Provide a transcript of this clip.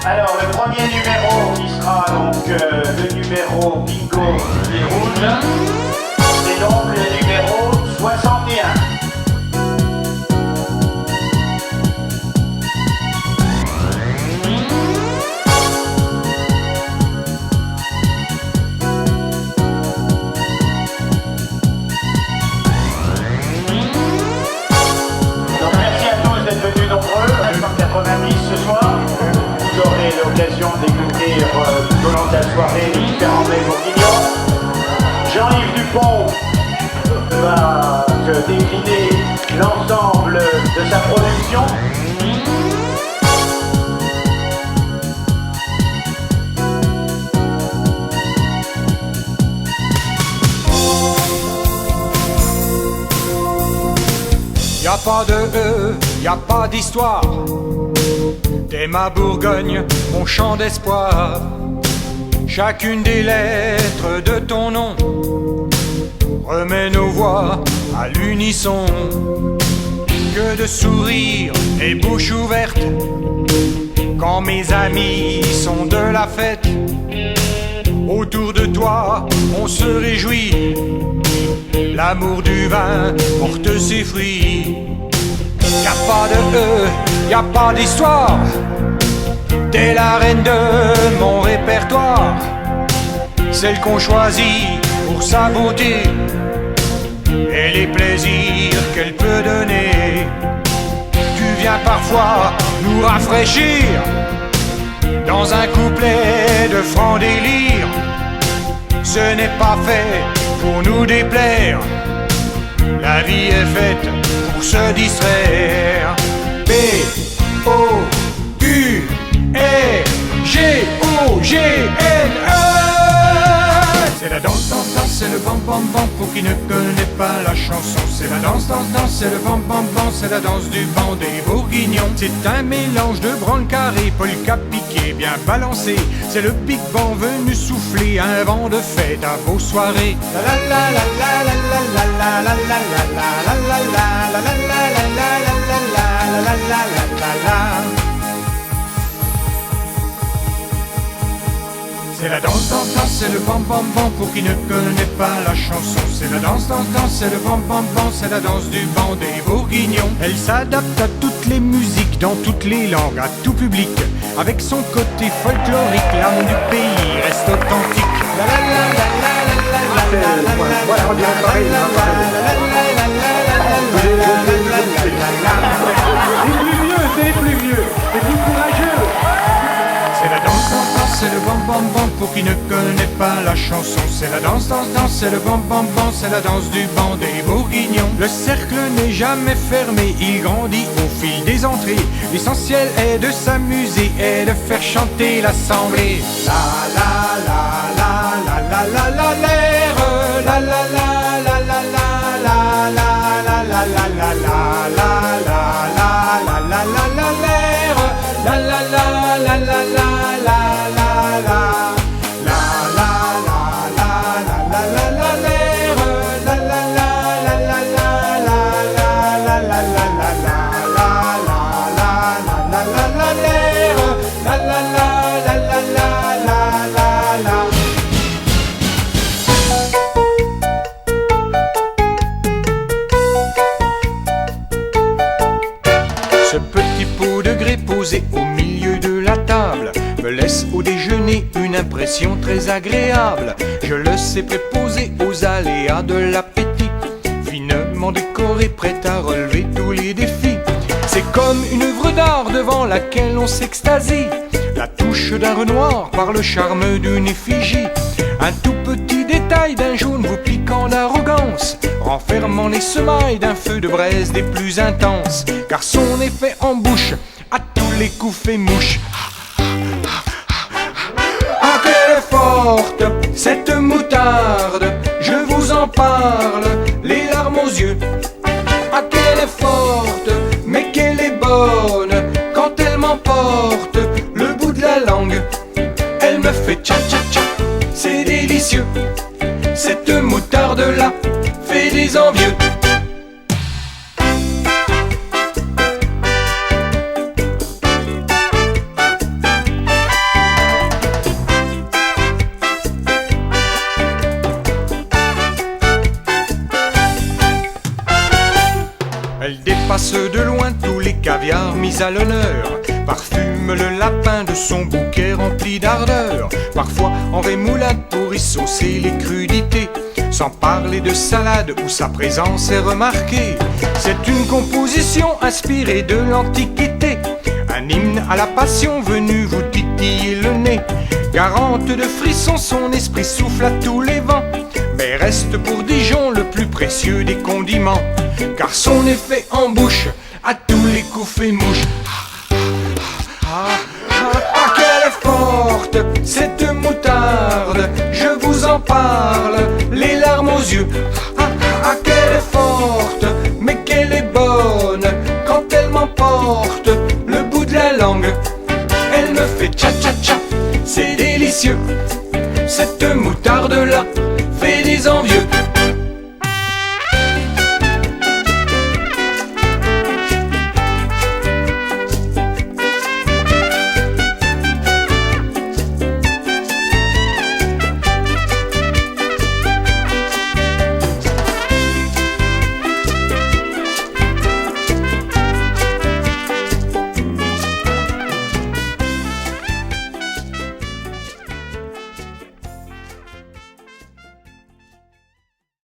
Alors, le premier numéro qui sera donc le numéro bingo des rouges, c'est donc le numéro 61. Donc merci à tous d'être venus nombreux, 190 ce soir. Vous aurez l'occasion d'écouter tout au long de la soirée les différents mets bourguignons. Jean-Yves Dupont va te décliner l'ensemble de sa production. Y a pas de y a pas d'histoire. T'es ma Bourgogne, mon chant d'espoir. Chacune des lettres de ton nom remet nos voix à l'unisson. Que de sourires et bouches ouvertes quand mes amis sont de la fête. Autour de toi, on se réjouit. L'amour du vin porte ses fruits. Y a pas de y a pas d'histoire. T'es la reine de mon répertoire, celle qu'on choisit pour sa beauté et les plaisirs qu'elle peut donner. Tu viens parfois nous rafraîchir dans un couplet de franc délire. Ce n'est pas fait pour nous déplaire, la vie est faite pour se distraire. P-O-U-R-G-O-G-N-E. C'est la danse, danse, danse, c'est le bam, bam, bam. Pour qui ne connaît pas la chanson, c'est la danse, danse, danse, c'est le bam, bam, bam. C'est la danse du banc des Bourguignons. C'est un mélange de branle-carré, polka piqué, bien balancé. C'est le big band venu souffler un vent de fête à vos soirées. La la la la la la la la la la la la la la la la la la la. C'est la danse, danse, danse, c'est le bam, bam, bam. Pour qui ne connaît pas la chanson, c'est la danse, danse, danse, c'est le bam, bam, bam. C'est la danse du banc des Bourguignons. Elle s'adapte à toutes les musiques, dans toutes les langues, à tout public. Avec son côté folklorique, l'âme du pays reste authentique. La la la la la la la la la. Voilà, on dirait pareil. Les plus vieux, c'est les plus vieux, les plus courageux. C'est la danse, danse, danse, c'est le bam, bam, bam. Pour qui ne connaît pas la chanson, c'est la danse, danse, danse, c'est le bam, bam, bam. C'est la danse du banc des Bourguignons. Le cercle n'est jamais fermé, il grandit au fil des entrées. L'essentiel est de s'amuser et de faire chanter l'assemblée. La la la la la la la la l'air. La la la la la la la la la la la la la la la la la l'air. La la la la la la la la la. Ce petit pot de grès posé au milieu de la table me laisse au déjeuner une impression très agréable. Je le sais préposé aux aléas de l'appétit, finement décoré, prêt à relever tous les défis. C'est comme une œuvre d'art devant laquelle on s'extasie. La touche d'un Renoir par le charme d'une effigie. Un tout petit détail d'un jaune vous piquant d'arrogance, renfermant les semailles d'un feu de braise des plus intenses. Car son effet en bouche à tous les coups fait mouche. Ah qu'elle est forte cette moutarde, je vous en parle, les larmes aux yeux. Ah qu'elle est forte, mais qu'elle est bonne, quand elle m'emporte le bout de la langue. Elle me fait tcha tcha tcha, c'est délicieux. Cette moutarde-là fait des envieux. mise à l'honneur, parfume le lapin de son bouquet rempli d'ardeur. Parfois en rémoulade pour y saucer les crudités, sans parler de salade où sa présence est remarquée. C'est une composition inspirée de l'Antiquité, un hymne à la passion venu vous titiller le nez. Garante de frissons, son esprit souffle à tous les vents, mais reste pour Dijon le plus précieux des condiments, car son effet en bouche à tous les coups fait mouche. Ah, qu'elle est forte, cette moutarde, je vous en parle, les larmes aux yeux. Ah, qu'elle est forte, mais qu'elle est bonne, quand elle m'emporte, le bout de la langue, elle me fait tcha-tcha-tcha, c'est délicieux. Cette moutarde-là fait des envieux.